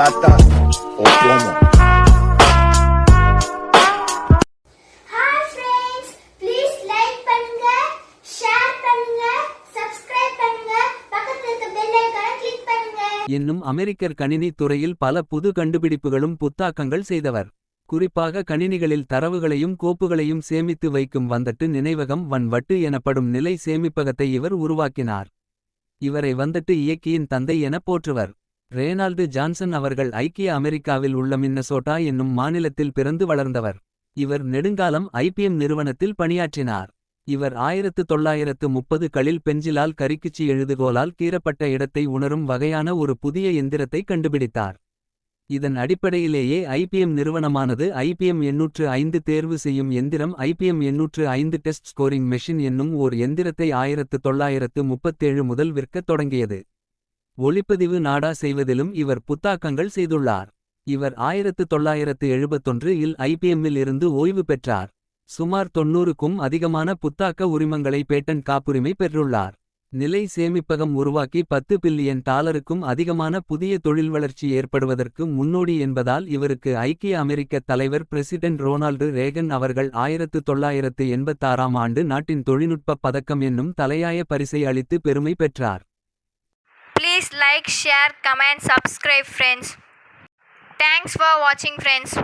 plata o plomo. Hi friends, please like பண்ணுங்க, share பண்ணுங்க, subscribe பண்ணுங்க, பக்கத்துல இருக்க bell icon click பண்ணுங்க. என்னும் அமெரிக்கர் கணினி துறையில் பல புது கண்டுபிடிப்புகளும் புத்தாக்கங்கள் செய்தவர். குறிப்பாக கணினிகளில் தரவுகளையும் கோப்புகளையும் சேமித்து வைக்கும் வந்தட்டு நினைவகம் வட்டு எனப்படும் நிலை சேமிப்பகத்தை இவர் உருவாக்கினார். இவரை வந்தட்டு இயக்கியின் தந்தை என போற்றுவர். ரேனால்டு ஜான்சன் அவர்கள் ஐக்கிய அமெரிக்காவில் உள்ள மின்னசோட்டா என்னும் மாநிலத்தில் பிறந்து வளர்ந்தவர். இவர் நெடுங்காலம் IBM நிறுவனத்தில் பணியாற்றினார். இவர் 1930களில் பென்சிலால் கரிக்குச்சி எழுதுகோலால் கீறப்பட்ட இடத்தை உணரும் வகையான ஒரு புதிய எந்திரத்தை கண்டுபிடித்தார். இதன் அடிப்படையிலேயே IBM நிறுவனமானது IBM 805 தேர்வு செய்யும் எந்திரம் IBM 805 டெஸ்ட் ஸ்கோரிங் மெஷின் என்னும் ஓர் எந்திரத்தை 1937 முதல் விற்கத் தொடங்கியது. ஒளிப்பதிவு நாடா செய்வதிலும் இவர் புத்தாக்கங்கள் செய்துள்ளார். இவர் 1971இல் IBMஇல் இருந்து ஓய்வு பெற்றார். சுமார் 90க்கும் அதிகமான புத்தாக்க உரிமங்களை பேட்டன் காப்புரிமை பெற்றுள்ளார். நிலை சேமிப்பகம் உருவாக்கி $10 பில்லியன் அதிகமான புதிய தொழில் வளர்ச்சி ஏற்படுவதற்கு முன்னோடி என்பதால் இவருக்கு ஐக்கிய அமெரிக்க தலைவர் பிரசிடென்ட் ரோனால்டு ரேகன் அவர்கள் 1986ஆம் ஆண்டு நாட்டின் தொழில்நுட்ப பதக்கம் என்னும் தலையாய பரிசை அளித்து பெருமை பெற்றார். Please like, share, comment, subscribe friends. Thanks for watching friends.